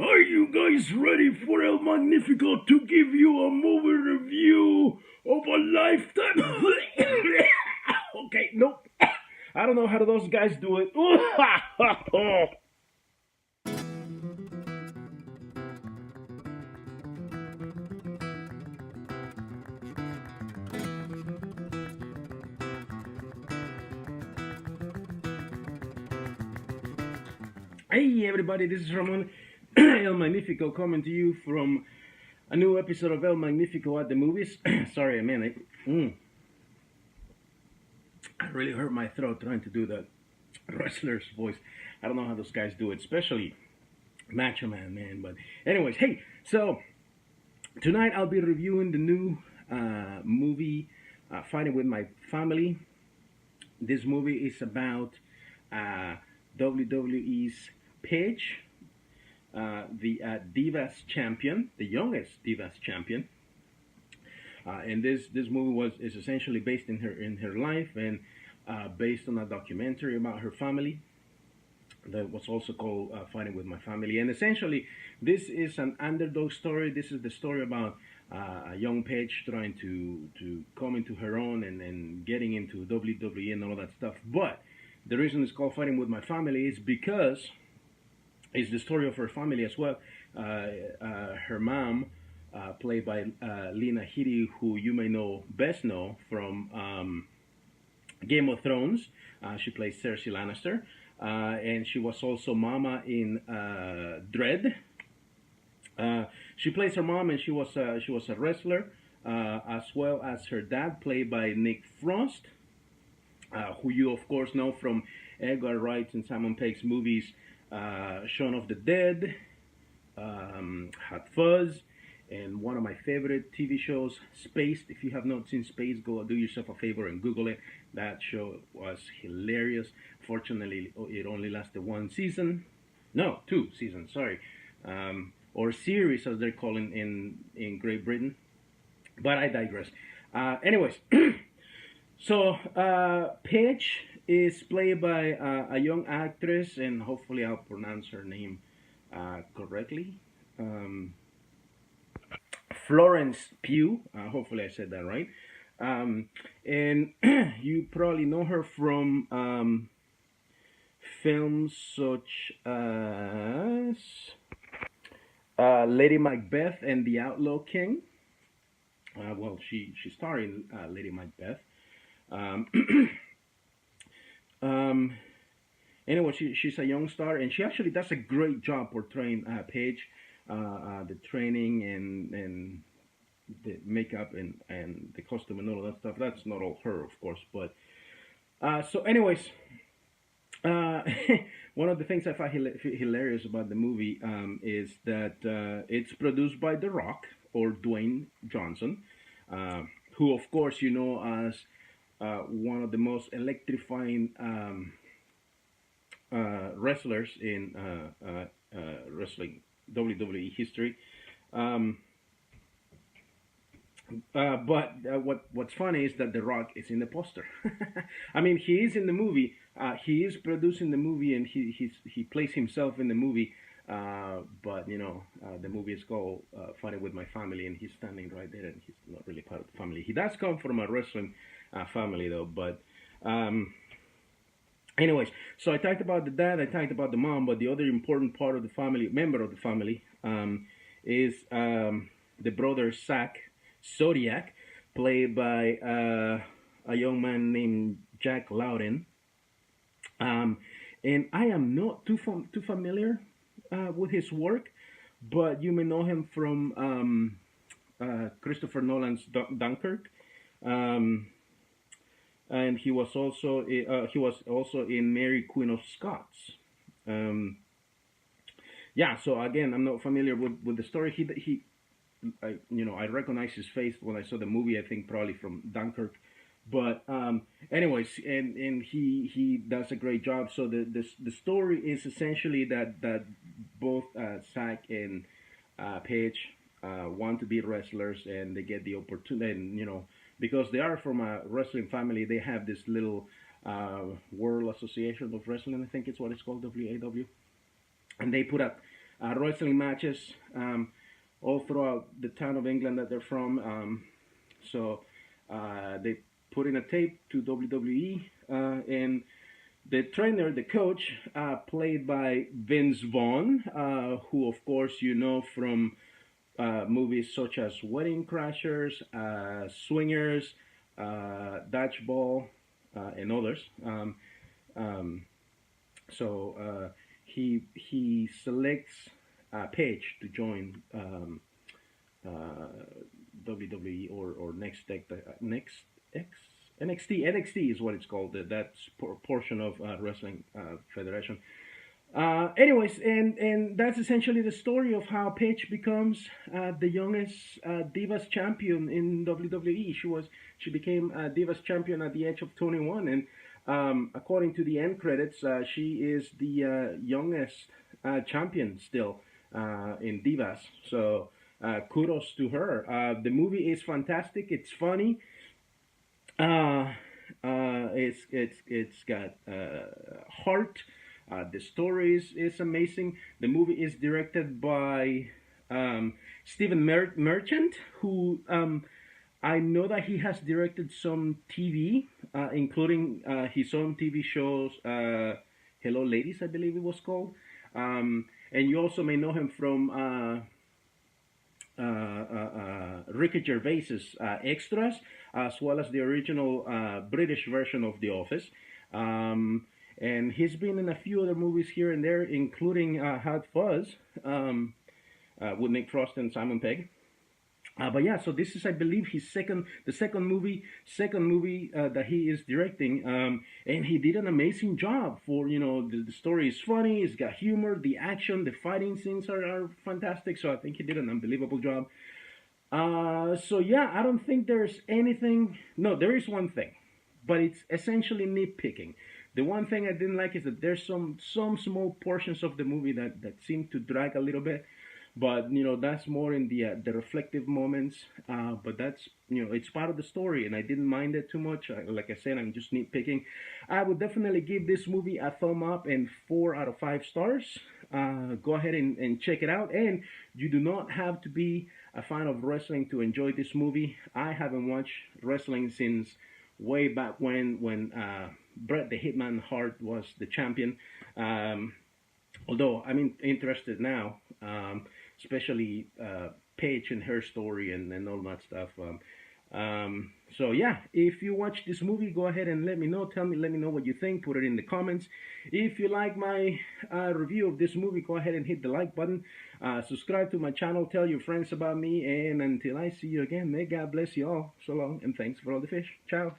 Are you guys ready for El Magnifico to give you a movie review of a lifetime? Okay, nope. I don't know how those guys do it. Hey everybody, this is Ramon El Magnifico coming to you from a new episode of El Magnifico at the movies. Sorry, a minute. I really hurt my throat trying to do that wrestler's voice. I don't know how those guys do it, especially Macho Man. But anyways, hey, so tonight I'll be reviewing the new movie, Fighting with My Family. This movie is about WWE's Paige, the Divas champion, the youngest Divas champion. And this movie is essentially based in her life and based on a documentary about her family that was also called Fighting with My Family. And essentially, this is an underdog story. This is the story about a young Paige trying to come into her own and getting into WWE and all that stuff. But the reason it's called Fighting with My Family is because it's the story of her family as well. Her mom, played by Lena Headey, who you may best know from Game of Thrones. She plays Cersei Lannister, and she was also Mama in Dread. She plays her mom, and she was a wrestler, as well as her dad, played by Nick Frost, who you of course know from Edgar Wright's and Simon Pegg's movies, Shaun of the Dead, Hot Fuzz, and one of my favorite TV shows, Spaced. If you have not seen Spaced, go do yourself a favor and Google it. That show was hilarious. Fortunately, it only lasted one season. No, 2 seasons, sorry. Or series, as they're calling in Great Britain. But I digress. Anyways, so Paige is played by a young actress, and hopefully I'll pronounce her name correctly. Florence Pugh. Hopefully I said that right. And you probably know her from films such as Lady Macbeth and the Outlaw King. Well, she starred in Lady Macbeth. Anyway, she's a young star, and she actually does a great job portraying Paige. The training and the makeup and the costume and all of that stuff. That's not all her, of course. But so, anyways, one of the things I find hilarious about the movie is that it's produced by The Rock, or Dwayne Johnson, who, of course, you know as one of the most electrifying wrestlers in wrestling WWE history. But what's funny is that The Rock is in the poster. I mean, he is in the movie. He is producing the movie, and he plays himself in the movie. But the movie is called Fighting with My Family, and he's standing right there, and he's not really part of the family. He does come from a wrestling family, though. But anyways, so I talked about the dad, I talked about the mom, but the other important part of the family, member of the family, is the brother Zodiac, played by a young man named Jack Loudon. And I am not too familiar with his work, but you may know him from Christopher Nolan's Dunkirk. And he was also in Mary Queen of Scots. Yeah, so again, I'm not familiar with the story. I recognized his face when I saw the movie. I think probably from Dunkirk. But anyways, and he does a great job. So the story is essentially that both Zach and Paige want to be wrestlers, and they get the opportunity. And because they are from a wrestling family, they have this little World Association of Wrestling. I think it's what it's called, WAW. And they put up wrestling matches all throughout the town of England that they're from. So they put in a tape to WWE, and the trainer, the coach, played by Vince Vaughn, who, of course, you know from movies such as Wedding Crashers, Swingers, Dodgeball, and others. Um, so he selects Paige to join WWE or Next X NXT. NXT is what it's called. That's portion of Wrestling Federation. Anyways, and that's essentially the story of how Paige becomes the youngest Divas champion in WWE. She became Divas champion at the age of 21, and according to the end credits, she is the youngest champion still in Divas. So kudos to her. The movie is fantastic. It's funny. It's got heart. The story is amazing. The movie is directed by Stephen Merchant, who I know that he has directed some TV, including his own TV shows, Hello Ladies, I believe it was called. And you also may know him from Ricky Gervais's Extras, as well as the original British version of The Office. And he's been in a few other movies here and there, including Hot Fuzz with Nick Frost and Simon Pegg. But yeah, so this is, I believe, the second movie that he is directing, and he did an amazing job. For the story is funny, it's got humor, the action, the fighting scenes are fantastic. So I think he did an unbelievable job. So yeah, I don't think there's anything. No, there is one thing, but it's essentially nitpicking. The one thing I didn't like is that there's some small portions of the movie that seem to drag a little bit. But that's more in the reflective moments. But that's it's part of the story, and I didn't mind it too much. Like I said, I'm just nitpicking. I would definitely give this movie a thumb up and 4 out of 5 stars. Go ahead and check it out. And you do not have to be a fan of wrestling to enjoy this movie. I haven't watched wrestling since way back when Bret the Hitman Hart was the champion. Although I'm interested now. Especially Paige and her story and all that stuff. So yeah, if you watch this movie, go ahead and let me know. Let me know what you think. Put it in the comments. If you like my review of this movie, go ahead and hit the like button. Subscribe to my channel. Tell your friends about me. And until I see you again, may God bless you all. So long, and thanks for all the fish. Ciao.